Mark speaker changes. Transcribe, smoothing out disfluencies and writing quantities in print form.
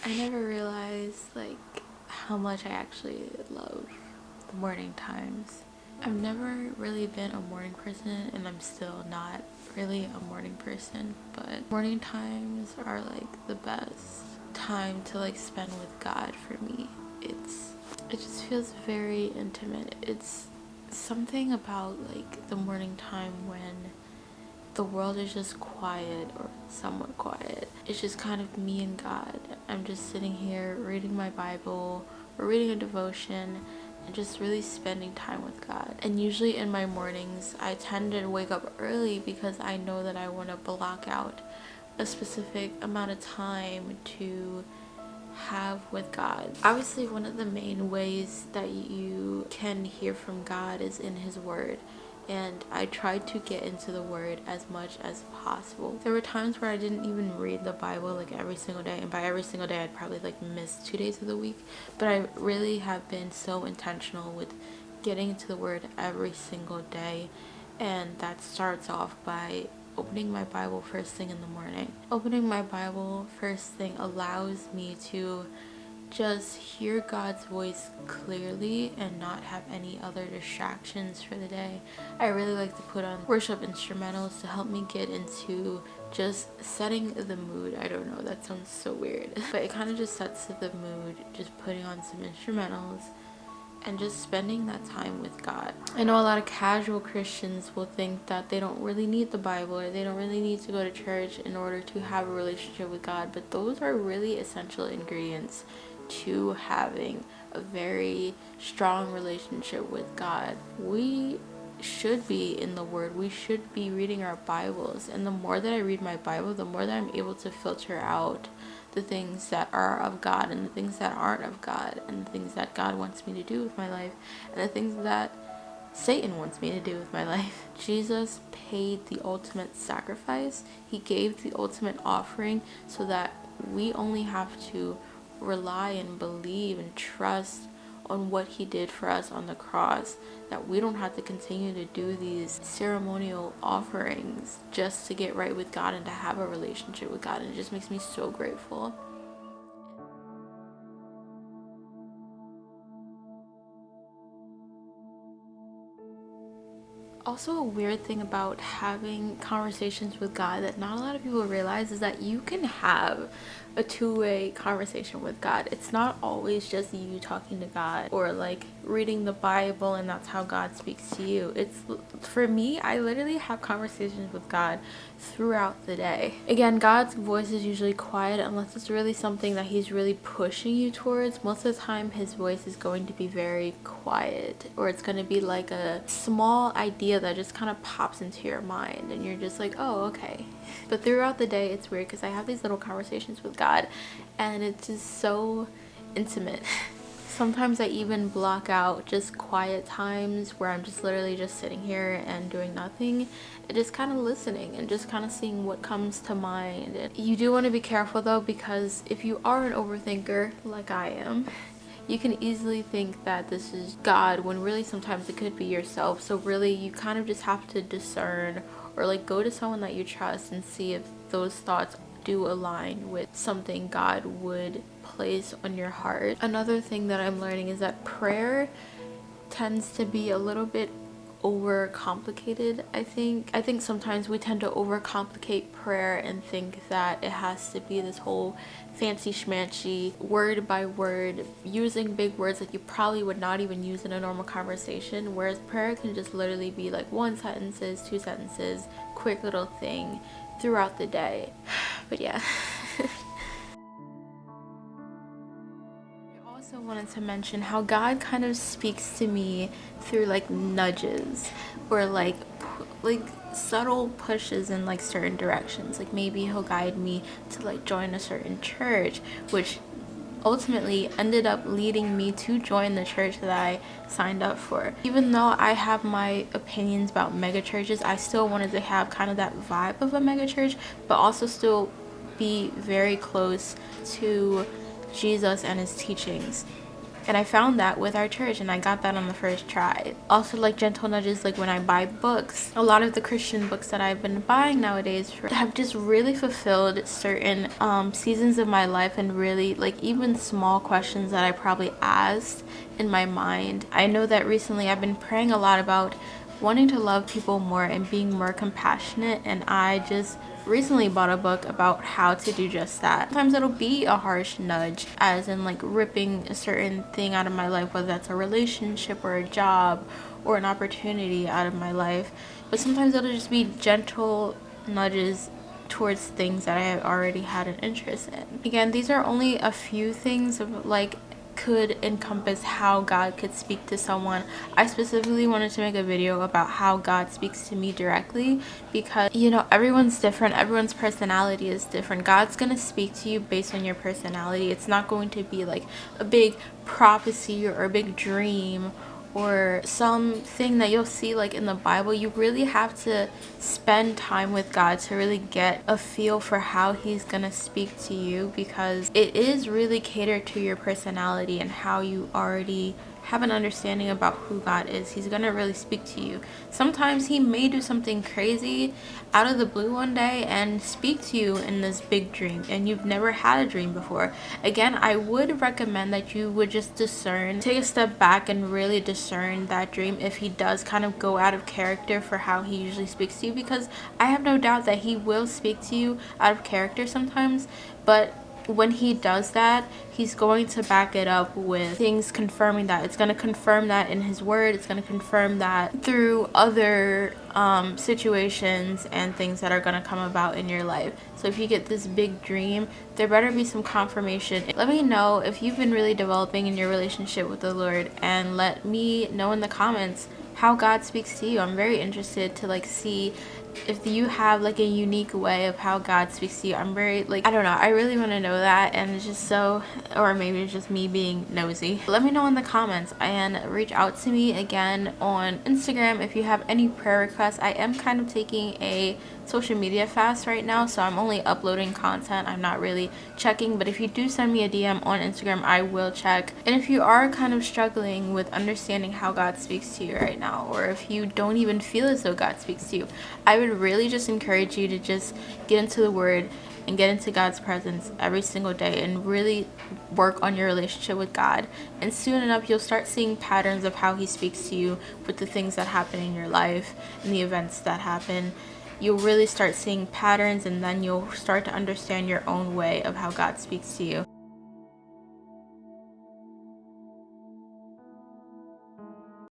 Speaker 1: I never realized like how much I actually love the morning times. I've never really been a morning person, and I'm still not really a morning person, but morning times are like the best time to like spend with God for me. It just feels very intimate. It's something about like the morning time when the world is just quiet or somewhat quiet. It's just kind of me and God. I'm just sitting here reading my Bible or reading a devotion and just really spending time with God. And usually in my mornings, I tend to wake up early because I know that I want to block out a specific amount of time to have with God. Obviously, one of the main ways that you can hear from God is in His Word. And I tried to get into the Word as much as possible. There were times where I didn't even read the Bible like every single day, and by every single day I'd probably like miss 2 days of the week. But I really have been so intentional with getting into the Word every single day, and that starts off by opening my Bible first thing in the morning. Opening my Bible first thing allows me to just hear God's voice clearly and not have any other distractions for the day. I really like to put on worship instrumentals to help me get into just setting the mood. I don't know, that sounds so weird, but it kind of just sets the mood, just putting on some instrumentals and just spending that time with God. I know a lot of casual Christians will think that they don't really need the Bible or they don't really need to go to church in order to have a relationship with God, but those are really essential ingredients to having a very strong relationship with God. We should be in the Word. We should be reading our Bibles, and the more that I read my Bible, the more that I'm able to filter out the things that are of God and the things that aren't of God, and the things that God wants me to do with my life and the things that Satan wants me to do with my life. Jesus paid the ultimate sacrifice. He gave the ultimate offering so that we only have to rely and believe and trust on what He did for us on the cross, that we don't have to continue to do these ceremonial offerings just to get right with God and to have a relationship with God. And it just makes me so grateful. Also, a weird thing about having conversations with God that not a lot of people realize is that you can have a two-way conversation with God. It's not always just you talking to God or like reading the Bible and that's how God speaks to you. It's, for me, I literally have conversations with God throughout the day. Again, God's voice is usually quiet unless it's really something that He's really pushing you towards. Most of the time His voice is going to be very quiet, or it's going to be like a small idea that just kind of pops into your mind and you're just like, oh, okay. But throughout the day it's weird because I have these little conversations with God and it's just so intimate. Sometimes I even block out just quiet times where I'm just literally just sitting here and doing nothing and just kind of listening and just kind of seeing what comes to mind. And you do want to be careful though, because if you are an overthinker like I am, you can easily think that this is God when really sometimes it could be yourself. So really you kind of just have to discern or like go to someone that you trust and see if those thoughts do align with something God would place on your heart. Another thing that I'm learning is that prayer tends to be a little bit overcomplicated. I think sometimes we tend to overcomplicate prayer and think that it has to be this whole fancy schmancy word by word using big words that you probably would not even use in a normal conversation, whereas prayer can just literally be like one sentences, two sentences, quick little thing throughout the day. But yeah. I also wanted to mention how God kind of speaks to me through like nudges or like subtle pushes in like certain directions. Like maybe He'll guide me to like join a certain church, which ultimately ended up leading me to join the church that I signed up for. Even though I have my opinions about mega churches, I still wanted to have kind of that vibe of a mega church, but also still be very close to Jesus and His teachings. And I found that with our church, and I got that on the first try. Also, like gentle nudges, like when I buy books. A lot of the Christian books that I've been buying nowadays have just really fulfilled certain seasons of my life, and really like even small questions that I probably asked in my mind. I know that recently I've been praying a lot about wanting to love people more and being more compassionate, and I just recently bought a book about how to do just that. Sometimes it'll be a harsh nudge, as in like ripping a certain thing out of my life, whether that's a relationship or a job or an opportunity out of my life. But sometimes it'll just be gentle nudges towards things that I have already had an interest in. Again, these are only a few things of like could encompass how God could speak to someone. I specifically wanted to make a video about how God speaks to me directly, because you know, everyone's different, everyone's personality is different. God's gonna speak to you based on your personality. It's not going to be like a big prophecy or a big dream or something that you'll see like in the Bible. You really have to spend time with God to really get a feel for how he's gonna speak to you, because it is really catered to your personality and how you already have an understanding about who God is. He's gonna really speak to you. Sometimes he may do something crazy out of the blue one day and speak to you in this big dream, and you've never had a dream before. Again, I would recommend that you would just discern, take a step back and really discern that dream if he does kind of go out of character for how he usually speaks to you, because I have no doubt that he will speak to you out of character sometimes, but when he does that, he's going to back it up with things confirming that. It's going to confirm that in his word. It's going to confirm that through other situations and things that are going to come about in your life. So if you get this big dream, there better be some confirmation. Let me know if you've been really developing in your relationship with the Lord, and let me know in the comments how God speaks to you. I'm very interested to like see if you have like a unique way of how God speaks to you. I'm very like, I don't know, I really want to know that, and it's just so, or maybe it's just me being nosy. Let me know in the comments, and reach out to me again on Instagram if you have any prayer requests. I am kind of taking a social media fast right now, so I'm only uploading content. I'm not really checking, but if you do send me a DM on Instagram, I will check. And if you are kind of struggling with understanding how God speaks to you right now, or if you don't even feel as though God speaks to you, I would really just encourage you to just get into the word and get into God's presence every single day and really work on your relationship with God. And soon enough, you'll start seeing patterns of how he speaks to you with the things that happen in your life and the events that happen. You'll really start seeing patterns, and then you'll start to understand your own way of how God speaks to you.